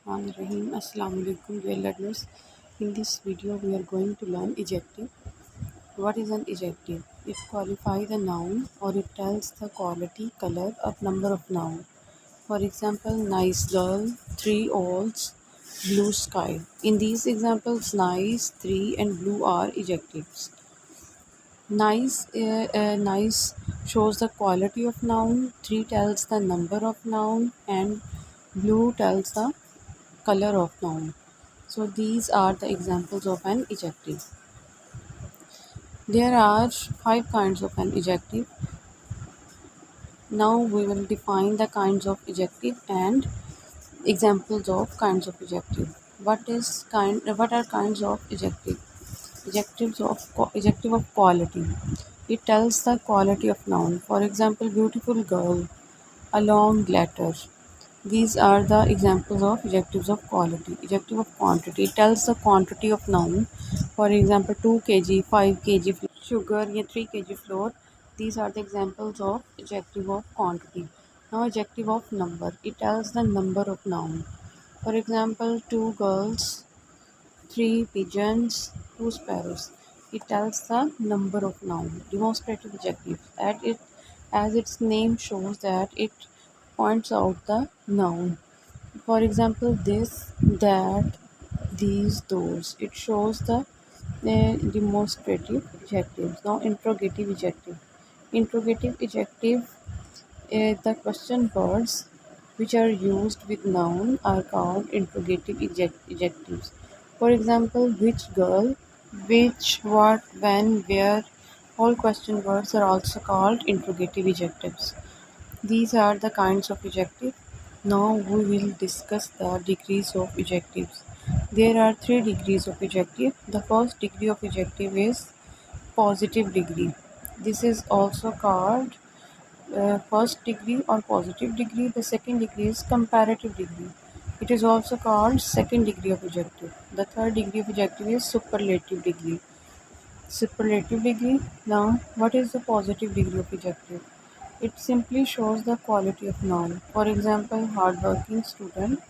Bismillahirrahmanirrahim. Assalamu alaikum, dear learners. In this video, we are going to learn adjective. What is an adjective? It qualifies a noun or it tells the quality, color, or number of noun. For example, nice girl, three owls, blue sky. In these examples, nice, three, and blue are adjectives. Nice shows the quality of noun, three tells the number of noun, and blue tells the color of noun. So these are the examples of an adjective. There are five kinds of an adjective. Now we will define the kinds of adjective and examples of kinds of adjective. What are kinds of adjective? Adjective of quality. It tells the quality of noun. For example, beautiful girl, a long letter. These are the examples of adjectives of quality. Adjective of quantity. It tells the quantity of noun. For example, 2 kg, 5 kg sugar, या 3 kg flour. These are the examples of adjective of quantity. Now, adjective of number. It tells the number of noun. For example, 2 girls, 3 pigeons, 2 sparrows. It tells the number of noun. Demonstrative adjective. As its name shows that it points out the noun. For example, this, that, these, those. It shows the demonstrative adjectives. Now, interrogative adjective. Interrogative adjective, the question words which are used with noun are called interrogative adjectives. For example, which girl, which, what, when, where. All question words are also called interrogative adjectives. These are the kinds of adjective. Now we will discuss the degrees of adjectives. There are 3 degrees of adjective. The first degree of adjective is positive degree. This is also called first degree or positive degree. The second degree is comparative degree. It is also called second degree of adjective. The third degree of adjective is superlative degree. Superlative degree. Now, what is the positive degree of adjective? It simply shows the quality of noun. For example, hardworking student,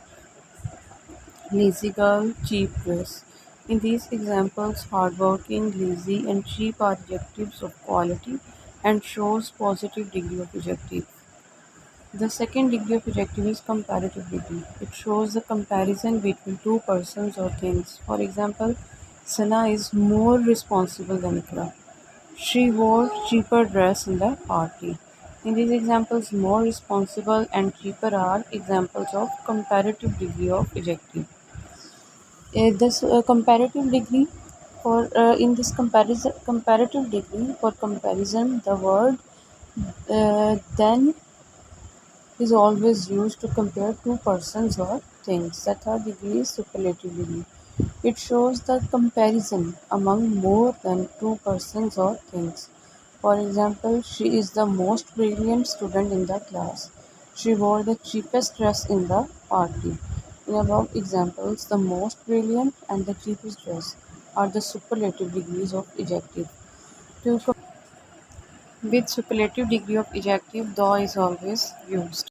lazy girl, cheap dress. In these examples, hardworking, lazy, and cheap are adjectives of quality and shows positive degree of adjective. The second degree of adjective is comparative degree. It shows the comparison between two persons or things. For example, Sana is more responsible than Ikra. She wore cheaper dress in the party. In these examples, more responsible and cheaper are examples of comparative degree of adjective. This comparative degree for in this comparison comparative degree for comparison, the word then is always used to compare two persons or things. The third degree is superlative degree. It shows the comparison among more than two persons or things. For example, she is the most brilliant student in the class. She wore the cheapest dress in the party. In above examples, the most brilliant and the cheapest dress are the superlative degrees of adjective. With superlative degree of adjective, the is always used.